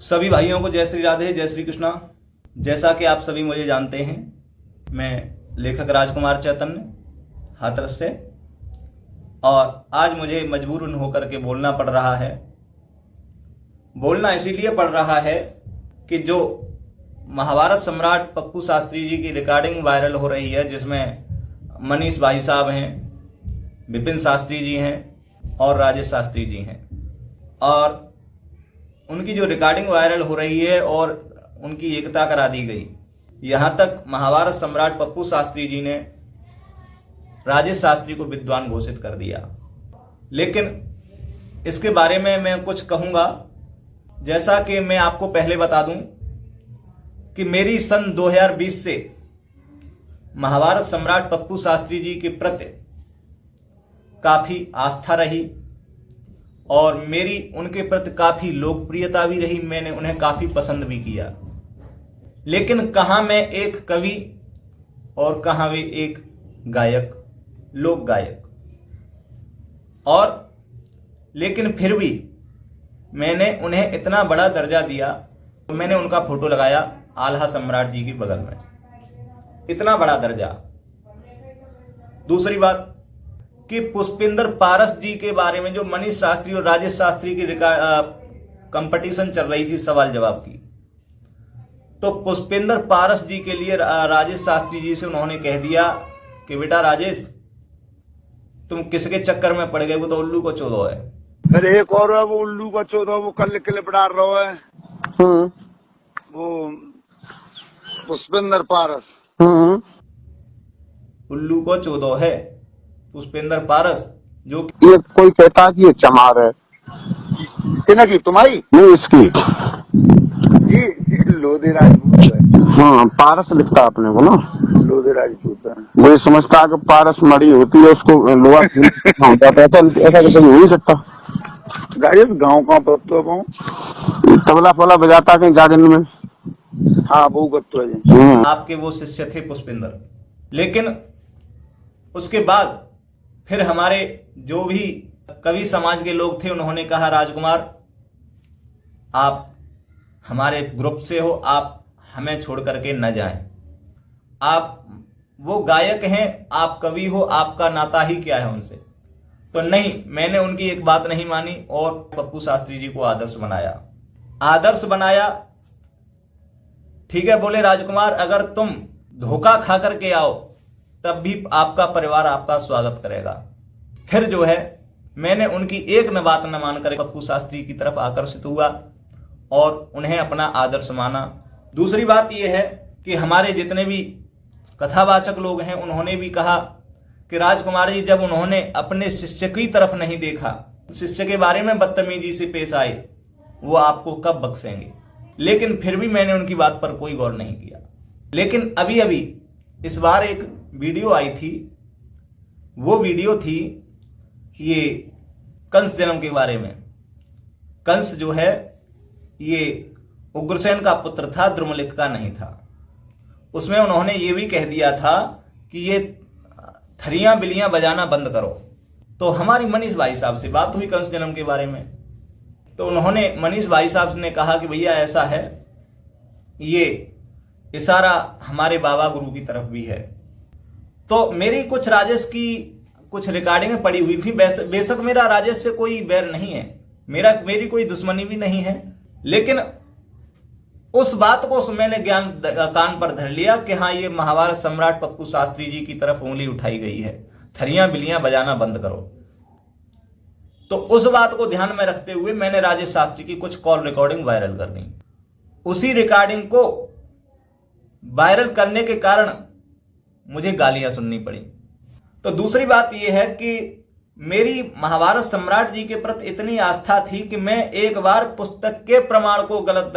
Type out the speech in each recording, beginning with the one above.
सभी भाइयों को जय श्री राधे, जय श्री कृष्णा। जैसा कि आप सभी मुझे जानते हैं, मैं लेखक राजकुमार चैतन्य हाथरस से, और आज मुझे मजबूरन होकर के बोलना पड़ रहा है। बोलना इसीलिए पड़ रहा है कि जो महाभारत सम्राट पप्पू शास्त्री जी की रिकॉर्डिंग वायरल हो रही है, जिसमें मनीष भाई साहब हैं, विपिन शास्त्री जी हैं और राजेश शास्त्री जी हैं, और उनकी जो रिकॉर्डिंग वायरल हो रही है और उनकी एकता करा दी गई। यहाँ तक महाभारत सम्राट पप्पू शास्त्री जी ने राजेश शास्त्री को विद्वान घोषित कर दिया। लेकिन इसके बारे में मैं कुछ कहूँगा। जैसा कि मैं आपको पहले बता दूं कि मेरी सन 2020 से महाभारत सम्राट पप्पू शास्त्री जी के प्रति काफ़ी आस्था रही और मेरी उनके प्रति काफ़ी लोकप्रियता भी रही। मैंने उन्हें काफ़ी पसंद भी किया। लेकिन कहाँ मैं एक कवि और कहाँ वे एक गायक, लोक गायक। और लेकिन फिर भी मैंने उन्हें इतना बड़ा दर्जा दिया। मैंने उनका फोटो लगाया आल्हा सम्राट जी के बगल में, इतना बड़ा दर्जा। दूसरी बात कि पुष्पेंद्र पारस जी के बारे में जो मनीष शास्त्री और राजेश शास्त्री की कंपटीशन चल रही थी सवाल जवाब की, तो पुष्पेंद्र पारस जी के लिए राजेश शास्त्री जी से उन्होंने कह दिया कि बेटा राजेश, तुम किसके चक्कर में पड़ गए, वो तो उल्लू को चोदो है। फिर एक और है वो उल्लू का चोदो, वो कल क्लिप डाल रहा है। वो पुष्पेंद्र पारस उल्लू को चोदो है पुष्पेंद्र पारस, जो ये कोई कहता है कि ये चमार है। किन की तुम्हारी नहीं, इसकी जी लोधे राजपूत है। हाँ, पारस लिखता आपने को ना, लोधे राजपूत है। वो ये समझता है कि पारस मड़ी होती है, उसको लोहा ऐसा कैसे हो ही सकता। गाँव का बत्तो वो तबला फला बजाता कहीं गार्डन में। हाँ, वो बत्तो है। आपके वो शिष्य थे पुष्पेंद्र। लेकिन उसके बाद फिर हमारे जो भी कवि समाज के लोग थे, उन्होंने कहा राजकुमार, आप हमारे ग्रुप से हो, आप हमें छोड़ करके न जाएं। आप वो गायक हैं, आप कवि हो, आपका नाता ही क्या है उनसे। तो नहीं, मैंने उनकी एक बात नहीं मानी और पप्पू शास्त्री जी को आदर्श बनाया। ठीक है, बोले राजकुमार, अगर तुम धोखा खा करके आओ तब भी आपका परिवार आपका स्वागत करेगा। फिर जो है, मैंने उनकी एक न बात न मानकर पप्पू शास्त्री की तरफ आकर्षित हुआ और उन्हें अपना आदर्श माना। दूसरी बात यह है कि हमारे जितने भी कथावाचक लोग हैं, उन्होंने भी कहा कि राजकुमार जी, जब उन्होंने अपने शिष्य की तरफ नहीं देखा, शिष्य के बारे में बदतमीजी से पेश आए, वो आपको कब बख्शेंगे। लेकिन फिर भी मैंने उनकी बात पर कोई गौर नहीं किया। लेकिन अभी इस बार एक वीडियो आई थी। वो वीडियो थी ये कंस जन्म के बारे में। कंस जो है ये उग्रसेन का पुत्र था, द्रुमलिक का नहीं था। उसमें उन्होंने ये भी कह दिया था कि ये थरियां बिलियां बजाना बंद करो। तो हमारी मनीष भाई साहब से बात हुई कंस जन्म के बारे में, तो उन्होंने मनीष भाई साहब ने कहा कि भैया ऐसा है, ये इशारा हमारे बाबा गुरु की तरफ भी है। तो मेरी कुछ राजेश की कुछ रिकॉर्डिंगें पड़ी हुई थी। बेशक मेरा राजेश से कोई बैर नहीं है, मेरी कोई दुश्मनी भी नहीं है, लेकिन उस बात को मैंने कान पर धर लिया कि हाँ, ये महाभारत सम्राट पप्पू शास्त्री जी की तरफ उंगली उठाई गई है, थरियां बिलियां बजाना बंद करो। तो उस बात को ध्यान में रखते हुए मैंने राजेश शास्त्री की कुछ कॉल रिकॉर्डिंग वायरल कर दी। उसी रिकॉर्डिंग को वायरल करने के कारण मुझे गालियां सुननी पड़ी। तो दूसरी बात यह है कि मेरी महाभारत सम्राट जी के प्रति इतनी आस्था थी कि मैं एक बार पुस्तक के प्रमाण को गलत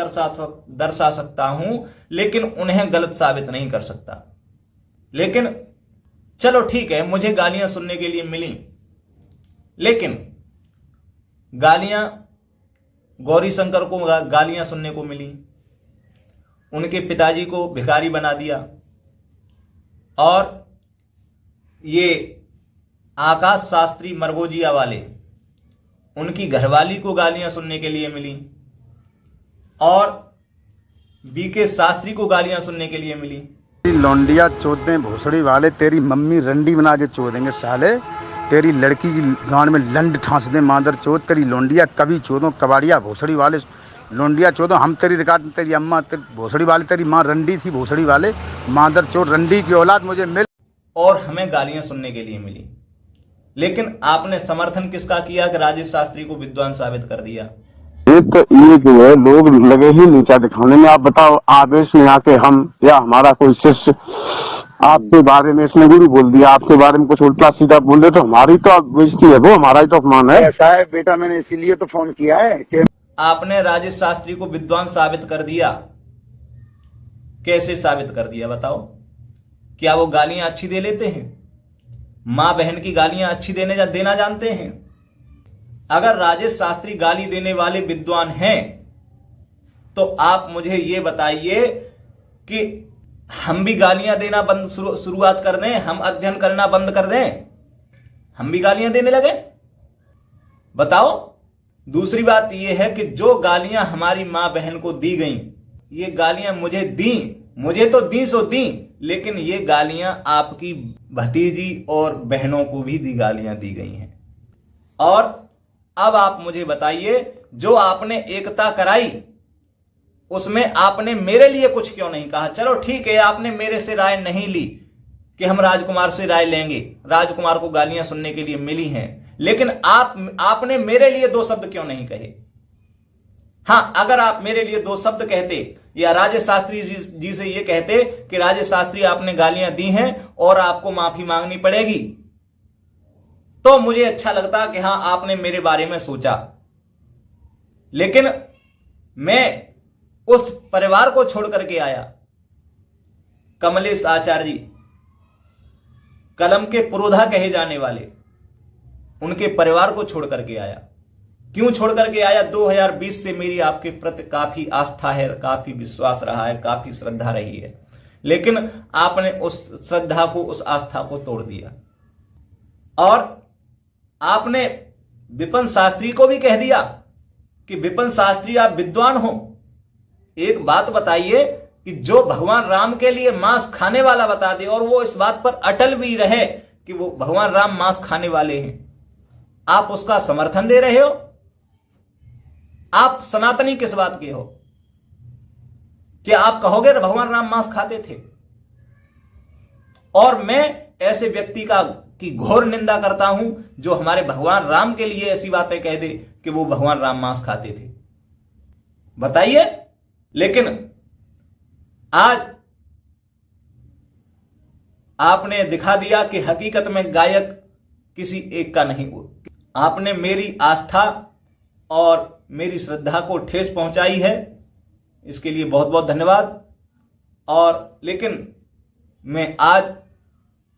दर्शा सकता हूं, लेकिन उन्हें गलत साबित नहीं कर सकता। लेकिन चलो ठीक है, मुझे गालियां सुनने के लिए मिली, लेकिन गालियां गौरी शंकर को गालियां सुनने को मिली, उनके पिताजी को भिखारी बना दिया, और ये आकाश शास्त्री मरगोजिया वाले, उनकी घरवाली को गालियां सुनने के लिए मिली। और बीके शास्त्री को गालियां सुनने के लिए मिली। लौंडिया चोदे भोसड़ी वाले, तेरी मम्मी रंडी बना के चोदेंगे साले, तेरी लड़की की गांड में लंड ठांस दे मादर चोद, तेरी लौंडिया कभी चोदो, कबाड़िया भोसड़ी वाले लौंडिया चोदो। हम तेरी रिकॉर्ड में तेरी अम्मा तेरी भोसड़ी वाले, तेरी माँ रंडी थी भोसड़ी वाले, मादर चोद रंडी की औलाद मुझे मिल। और हमें गालियां सुनने के लिए मिली, लेकिन आपने समर्थन किसका किया कि राजेश शास्त्री को विद्वान साबित कर दिया। तो ये जो है लोग लगे ही नीचा दिखाने में। आप बताओ, आवेश में आके हम या हमारा कोई शिष्य आपके बारे में इसने गुरु बोल दिया, आपके बारे में कुछ उल्टा सीधा बोल दे तो हमारी तो बेइज्जती है, वो हमारा ही तो अपमान है। ऐसा है बेटा, मैंने इसीलिए तो फोन किया है कि आपने राजेश शास्त्री को विद्वान साबित कर दिया। कैसे साबित कर दिया बताओ? क्या वो गालियां अच्छी दे लेते हैं? मां बहन की गालियां अच्छी देना जानते हैं? अगर राजेश शास्त्री गाली देने वाले विद्वान हैं तो आप मुझे ये बताइए कि हम भी गालियां देना बंद शुरुआत कर दें, हम अध्ययन करना बंद कर दें, हम भी गालियां देने लगे? बताओ। दूसरी बात यह है कि जो गालियां हमारी मां बहन को दी गई, ये गालियां मुझे तो दी सो दी, लेकिन ये गालियां आपकी भतीजी और बहनों को भी गालियां दी गई हैं। और अब आप मुझे बताइए, जो आपने एकता कराई उसमें आपने मेरे लिए कुछ क्यों नहीं कहा? चलो ठीक है, आपने मेरे से राय नहीं ली कि हम राजकुमार से राय लेंगे, राजकुमार को गालियां सुनने के लिए मिली हैं, लेकिन आपने मेरे लिए 2 शब्द क्यों नहीं कहे? हां, अगर आप मेरे लिए 2 शब्द कहते या राजेश शास्त्री जी से ये कहते कि राजेश शास्त्री आपने गालियां दी हैं और आपको माफी मांगनी पड़ेगी, तो मुझे अच्छा लगता कि हां आपने मेरे बारे में सोचा। लेकिन मैं उस परिवार को छोड़ करके आया, कमलेश आचार्य जी, कलम के पुरोधा कहे जाने वाले, उनके परिवार को छोड़ करके आया। क्यों छोड़ करके आया? 2020 से मेरी आपके प्रति काफी आस्था है, काफी विश्वास रहा है, काफी श्रद्धा रही है, लेकिन आपने उस श्रद्धा को, उस आस्था को तोड़ दिया। और आपने विपिन शास्त्री को भी कह दिया कि विपिन शास्त्री आप विद्वान हो। एक बात बताइए कि जो भगवान राम के लिए मांस खाने वाला बता दे और वो इस बात पर अटल भी रहे कि वो भगवान राम मांस खाने वाले हैं, आप उसका समर्थन दे रहे हो? आप सनातनी किस बात के हो? क्या आप कहोगे भगवान राम मांस खाते थे? और मैं ऐसे व्यक्ति की घोर निंदा करता हूं जो हमारे भगवान राम के लिए ऐसी बातें कह दे कि वो भगवान राम मांस खाते थे। बताइए। लेकिन आज आपने दिखा दिया कि हकीकत में गायक किसी एक का नहीं हुआ। आपने मेरी आस्था और मेरी श्रद्धा को ठेस पहुंचाई है, इसके लिए बहुत बहुत धन्यवाद। और लेकिन मैं आज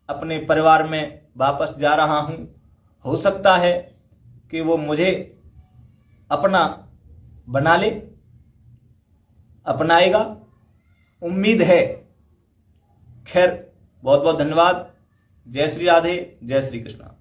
अपने परिवार में वापस जा रहा हूं। हो सकता है कि वो मुझे अपना बना ले, अपनाएगा, उम्मीद है। खैर, बहुत बहुत धन्यवाद। जय श्री राधे, जय श्री कृष्णा।